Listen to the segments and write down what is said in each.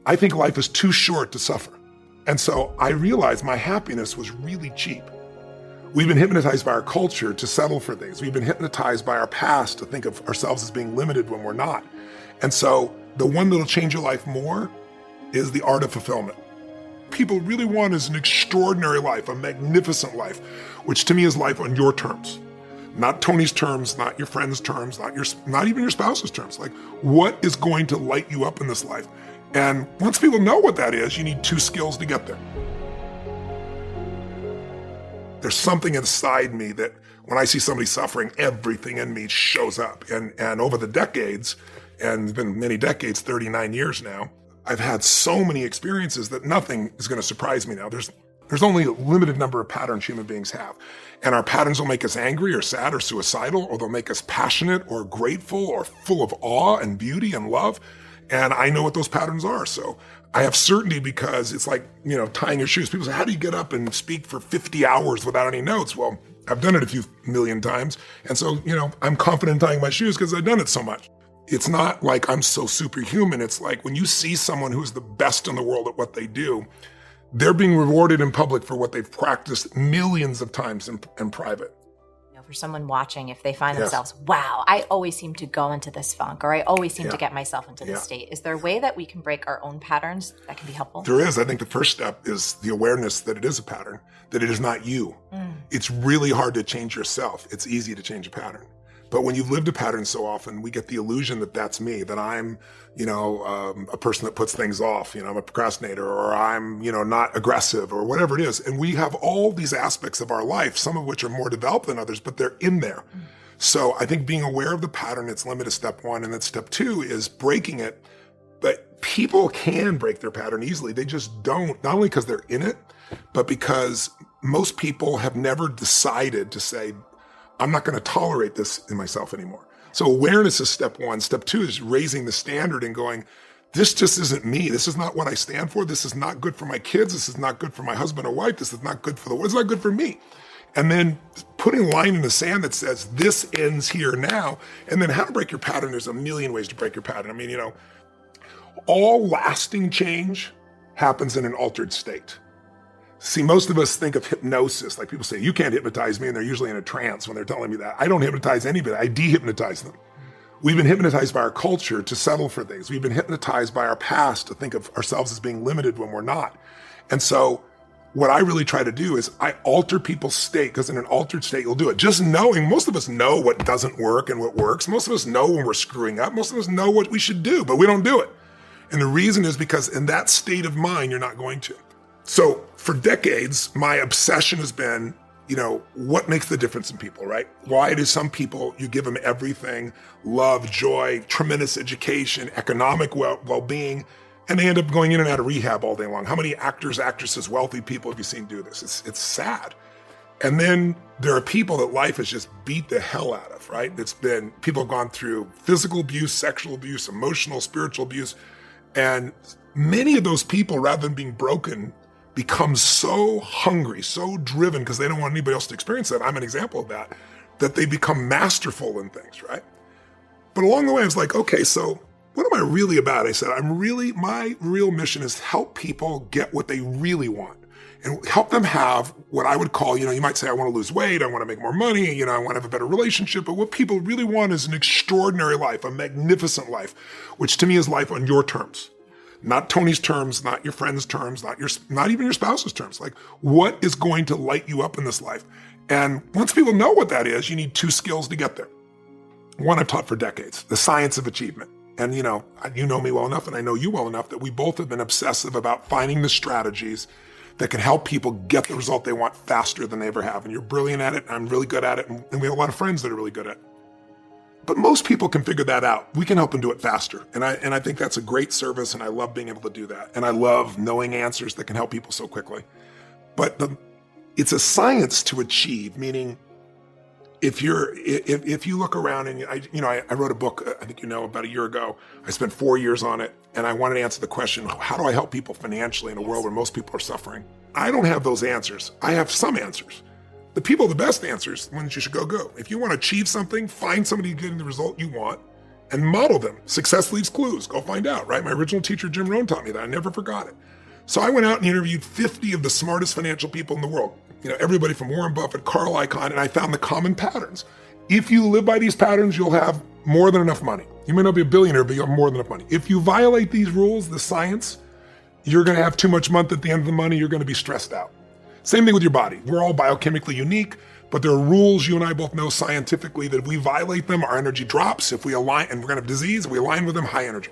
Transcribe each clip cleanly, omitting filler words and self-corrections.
I think life is too short to suffer. And so I realized my happiness was really cheap. We've been hypnotized by our culture to settle for things. We've been hypnotized by our past to think of ourselves as being limited when we're not. And so the one that'll change your life more is the art of fulfillment. People really want is an extraordinary life, a magnificent life, which to me is life on your terms. Not Tony's terms, not your friend's terms, not even your spouse's terms. Like, what is going to light you up in this life? And once people know what that is, you need two skills to get there. There's something inside me that when I see somebody suffering, everything in me shows up. And over the decades, and it's been many decades, 39 years now, I've had so many experiences that nothing is going to surprise me now. There's only a limited number of patterns human beings have. And our patterns will make us angry or sad or suicidal, or they'll make us passionate or grateful or full of awe and beauty and love. And I know what those patterns are. So I have certainty because it's like, tying your shoes. People say, how do you get up and speak for 50 hours without any notes? Well, I've done it a few million times. And so, I'm confident in tying my shoes because I've done it so much. It's not like I'm so superhuman. It's like when you see someone who's the best in the world at what they do, they're being rewarded in public for what they've practiced millions of times in private. For someone watching, if they find themselves, wow, I always seem to go into this funk, or I always seem to get myself into this state. Is there a way that we can break our own patterns that can be helpful? There is. I think the first step is the awareness that it is a pattern, that it is not you. It's really hard to change yourself. It's easy to change a pattern. But when you've lived a pattern so often, we get the illusion that that's me, that I'm, a person that puts things off, I'm a procrastinator, or I'm, not aggressive, or whatever it is. And we have all these aspects of our life, some of which are more developed than others, but they're in there. So I think being aware of the pattern, its limit is step one. And then step two is breaking it. But people can break their pattern easily. They just don't, not only because they're in it, but because most people have never decided to say, I'm not going to tolerate this in myself anymore. So awareness is step one. Step two is raising the standard and going, this just isn't me. This is not what I stand for. This is not good for my kids. This is not good for my husband or wife. This is not good for the world. It's not good for me. And then putting a line in the sand that says, this ends here now. And then how to break your pattern. There's a million ways to break your pattern. I mean, all lasting change happens in an altered state. See, most of us think of hypnosis, like people say, you can't hypnotize me, and they're usually in a trance when they're telling me that. I don't hypnotize anybody, I de-hypnotize them. We've been hypnotized by our culture to settle for things. We've been hypnotized by our past to think of ourselves as being limited when we're not. And so what I really try to do is I alter people's state, because in an altered state, you'll do it. Just knowing, most of us know what doesn't work and what works. Most of us know when we're screwing up. Most of us know what we should do, but we don't do it. And the reason is because in that state of mind, you're not going to. So for decades, my obsession has been, what makes the difference in people, right? Why do some people, you give them everything, love, joy, tremendous education, economic well-being, and they end up going in and out of rehab all day long? How many actors, actresses, wealthy people have you seen do this? It's sad. And then there are people that life has just beat the hell out of, right? People have gone through physical abuse, sexual abuse, emotional, spiritual abuse. And many of those people, rather than being broken, become so hungry, so driven, because they don't want anybody else to experience that. I'm an example of that they become masterful in things, right? But along the way, I was like, okay, so what am I really about? I said, my real mission is to help people get what they really want and help them have what I would call, you might say, I want to lose weight, I want to make more money, I want to have a better relationship. But what people really want is an extraordinary life, a magnificent life, which to me is life on your terms. Not Tony's terms, not your friend's terms, not even your spouse's terms. Like, what is going to light you up in this life? And once people know what that is, you need two skills to get there. One I've taught for decades, the science of achievement. And you know me well enough, and I know you well enough, that we both have been obsessive about finding the strategies that can help people get the result they want faster than they ever have. And you're brilliant at it, and I'm really good at it, and we have a lot of friends that are really good at it. But most people can figure that out. We can help them do it faster. And I think that's a great service, and I love being able to do that. And I love knowing answers that can help people so quickly. But it's a science to achieve, meaning if you look around and I wrote a book, I think about a year ago. I spent 4 years on it, and I wanted to answer the question, how do I help people financially in a world where most people are suffering? I don't have those answers. I have some answers. The people with the best answers, the ones you should go. If you want to achieve something, find somebody getting the result you want and model them. Success leaves clues. Go find out, right? My original teacher, Jim Rohn, taught me that. I never forgot it. So I went out and interviewed 50 of the smartest financial people in the world. Everybody from Warren Buffett, Carl Icahn, and I found the common patterns. If you live by these patterns, you'll have more than enough money. You may not be a billionaire, but you'll have more than enough money. If you violate these rules, the science, you're going to have too much month at the end of the money. You're going to be stressed out. Same thing with your body. We're all biochemically unique, but there are rules you and I both know scientifically that if we violate them, our energy drops. If we align, and we're going to have disease, we align with them, high energy.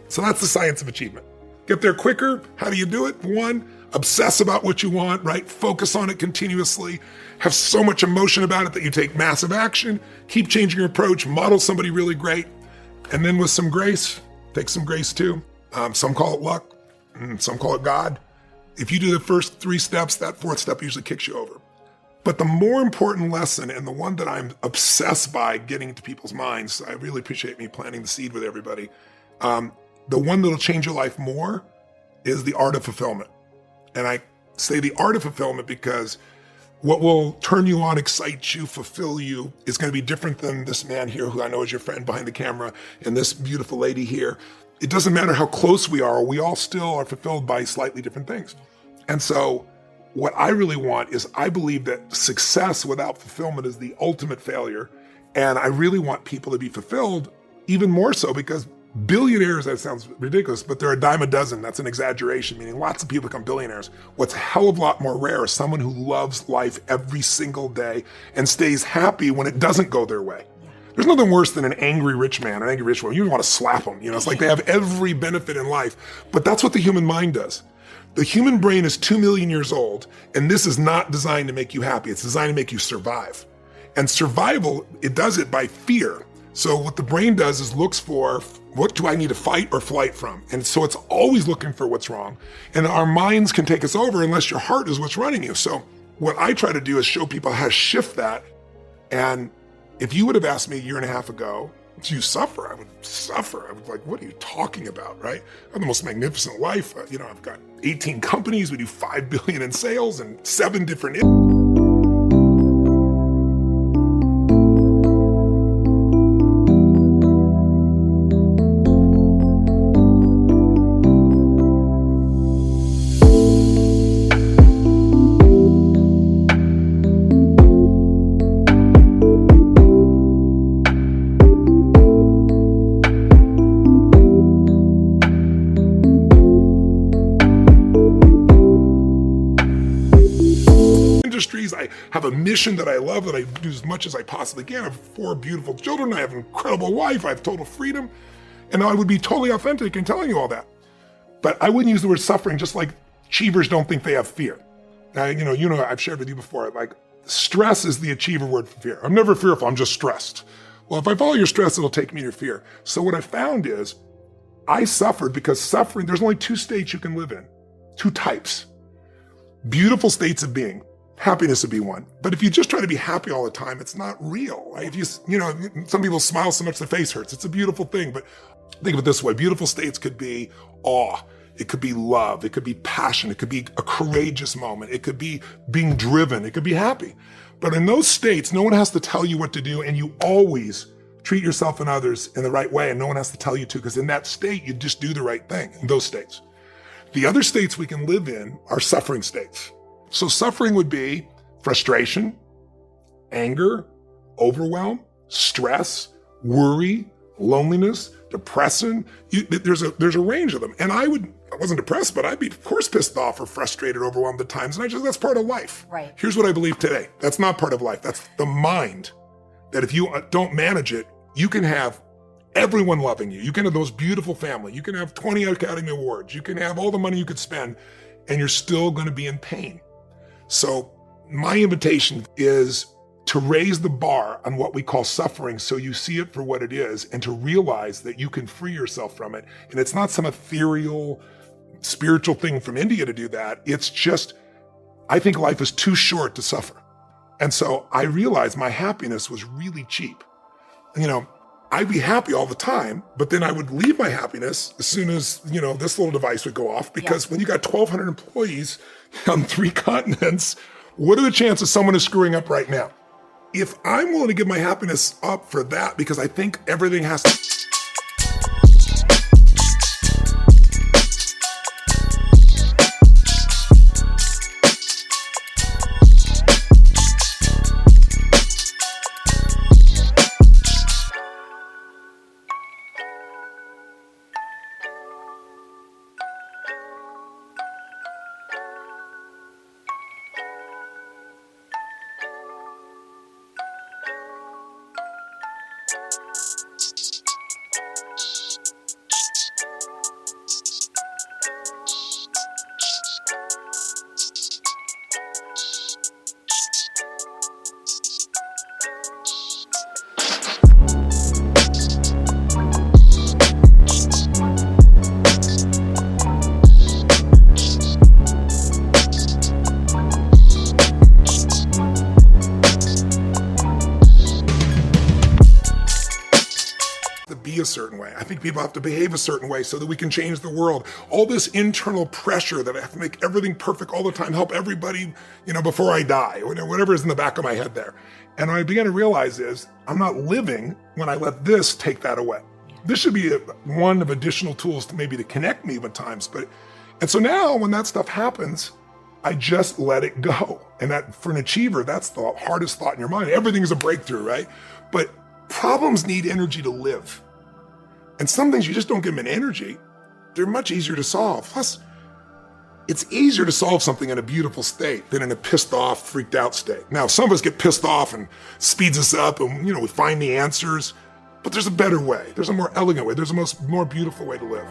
So that's the science of achievement. Get there quicker. How do you do it? One, obsess about what you want, right? Focus on it continuously. Have so much emotion about it that you take massive action. Keep changing your approach. Model somebody really great. And then with some grace, take some grace too. Some call it luck. Some call it God. If you do the first 3 steps, that 4th step usually kicks you over. But the more important lesson, and the one that I'm obsessed by getting into people's minds, I really appreciate me planting the seed with everybody. The one that'll change your life more is the art of fulfillment. And I say the art of fulfillment because what will turn you on, excite you, fulfill you is going to be different than this man here who I know is your friend behind the camera and this beautiful lady here. It doesn't matter how close we all still are fulfilled by slightly different things. And so what I really want is I believe that success without fulfillment is the ultimate failure. And I really want people to be fulfilled even more so because billionaires, that sounds ridiculous, but they're a dime a dozen. That's an exaggeration, meaning lots of people become billionaires. What's a hell of a lot more rare is someone who loves life every single day and stays happy when it doesn't go their way. There's nothing worse than an angry rich man, an angry rich woman. You want to slap them. It's like they have every benefit in life, but that's what the human mind does. The human brain is 2 million years old, and this is not designed to make you happy. It's designed to make you survive. And survival, it does it by fear. So what the brain does is looks for, what do I need to fight or flight from? And so it's always looking for what's wrong. And our minds can take us over unless your heart is what's running you. So what I try to do is show people how to shift that. And if you would have asked me a year and a half ago, do you suffer? I would suffer. I would like, what are you talking about, right? I have the most magnificent life. I've got 18 companies. We do 5 billion in sales and 7 different industries. I have a mission that I love, that I do as much as I possibly can. I have 4 beautiful children. I have an incredible wife. I have total freedom. And I would be totally authentic in telling you all that. But I wouldn't use the word suffering, just like achievers don't think they have fear. Now, I've shared with you before, like stress is the achiever word for fear. I'm never fearful, I'm just stressed. Well, if I follow your stress, it'll take me to your fear. So what I found is I suffered because suffering, there's only 2 states you can live in, 2 types. Beautiful states of being. Happiness would be one. But if you just try to be happy all the time, it's not real, right? If some people smile so much their face hurts. It's a beautiful thing, but think of it this way. Beautiful states could be awe. It could be love. It could be passion. It could be a courageous moment. It could be being driven. It could be happy. But in those states, no one has to tell you what to do, and you always treat yourself and others in the right way, and no one has to tell you to, because in that state, you just do the right thing in those states. The other states we can live in are suffering states. So suffering would be frustration, anger, overwhelm, stress, worry, loneliness, depression. There's a range of them. And I wasn't depressed, but I'd be, of course, pissed off or frustrated, overwhelmed at times. And that's part of life. Right. Here's what I believe today. That's not part of life. That's the mind. That if you don't manage it, you can have everyone loving you. You can have those beautiful family. You can have 20 Academy Awards. You can have all the money you could spend, and you're still going to be in pain. So my invitation is to raise the bar on what we call suffering so you see it for what it is and to realize that you can free yourself from it. And it's not some ethereal, spiritual thing from India to do that. It's just, I think life is too short to suffer. And so I realized my happiness was really cheap. I'd be happy all the time, but then I would leave my happiness as soon as, this little device would go off, because when you got 1,200 employees on 3 continents, what are the chances someone is screwing up right now? If I'm willing to give my happiness up for that, because I think everything has to people have to behave a certain way so that we can change the world. All this internal pressure that I have to make everything perfect all the time, help everybody, before I die, whatever is in the back of my head there. And what I began to realize is I'm not living when I let this take that away. This should be one of additional tools to connect me with times. And so now when that stuff happens, I just let it go. And that, for an achiever, that's the hardest thought in your mind. Everything is a breakthrough, right? But problems need energy to live. And some things you just don't give them an energy. They're much easier to solve. Plus, it's easier to solve something in a beautiful state than in a pissed off, freaked out state. Now, some of us get pissed off and speeds us up and, we find the answers, but there's a better way. There's a more elegant way. There's a more beautiful way to live.